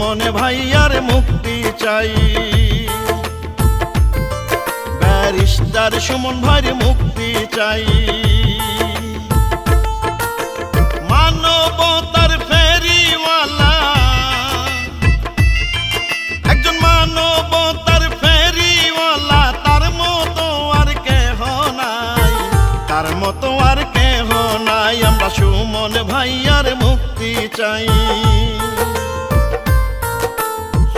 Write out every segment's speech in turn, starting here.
সুমন ভাইয়ার মুক্তি চাই, ব্যারিস্টার সুমন ভাইয়ের মুক্তি চাই। মানবতার ফেরিওয়ালা, একজন মানবতার ফেরিওয়ালা, তার মতো আর কেহ নাই, তার মতো আর কেহ নাই। আমরা সুমন ভাইয়ার মুক্তি চাই।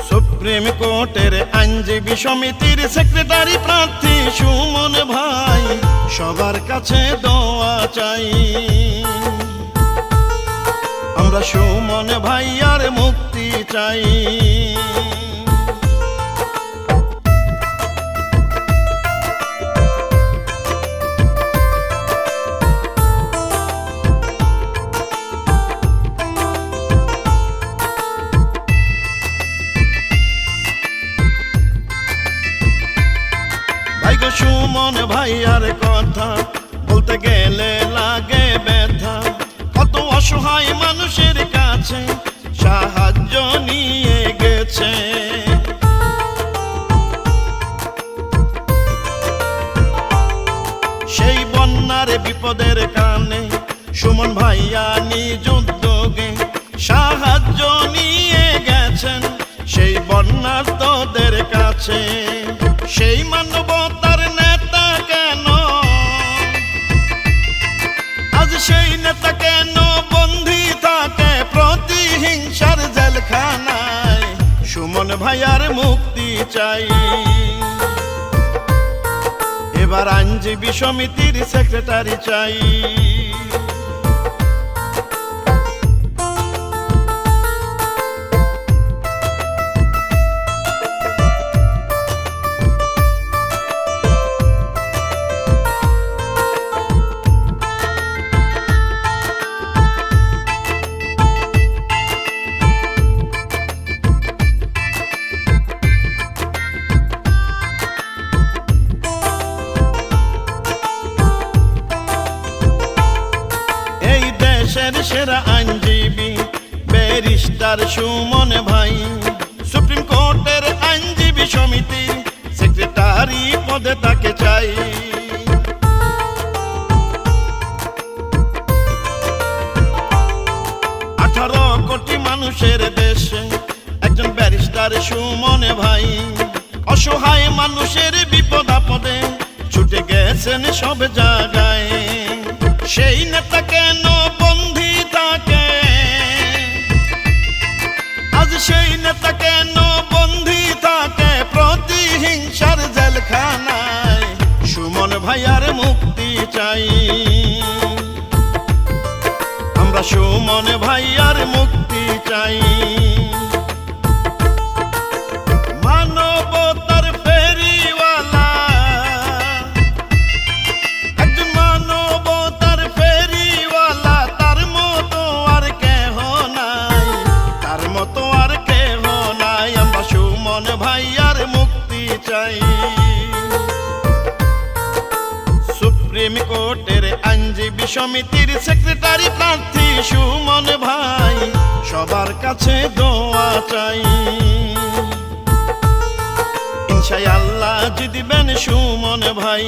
সুপ্রিম কোর্টের আইনজীবী সমিতির সেক্রেটারি প্রার্থী সুমন ভাই, সবার কাছে দোয়া চাই। আমরা সুমন ভাইয়ার মুক্তি চাই। সুমন ভাইয়ার কথা বলতে গেলে লাগে ব্যথা, কত অসহায় মানুষের কাছে সাহায্য নিয়ে গেছে। সেই বন্যার বিপদের কানে সুমন ভাইয়া নিজ উদ্যোগে সাহায্য নিয়ে গেছেন সেই বন্যার্তদের কাছে। সেই মানবতার নেতা কেন আজ সেই নেতা কেন বন্দী থাকে প্রতিহিংসার জেলখানায়? সুমন ভাইয়ার মুক্তি চাই। এবার আইনজীবী সমিতির সেক্রেটারি চাই। সেরা আইনজীবী ব্যারিস্টার সুমন ভাই, সুপ্রিম কোর্টের আইনজীবী সমিতি সেক্রেটারি পদে তাকে চাই। 18 কোটি মানুষের দেশে একজন ব্যারিস্টার সুমন ভাই, অসহায় মানুষের বিপদ আপদে ছুটে গেছেন সব জায়গায়। সেই নেতা কেন বন্দী থাকে আজ, সেই নেতা কেন বন্দী থাকে প্রতিহিংসার জেলখানায়? সুমন ভাইয়ার মুক্তি চাই। আমরা সুমন ভাইয়ার মুক্তি চাই। মানবতার ফেরিওয়ালা, একজন মানবতার ফেরিওয়ালা, তার মতো আর কেহ নাই, তার মতো আর কেহ নাই। আমরা সুমন ভাইয়ার মুক্তি চাই। সুপ্রিম কোর্টের আইনজীবী সমিতির সেক্রেটারি প্রার্থী সুমন ভাই, সবার কাছে দোয়া চাই। ইনশাআল্লাহ জিতবেন সুমন ভাই।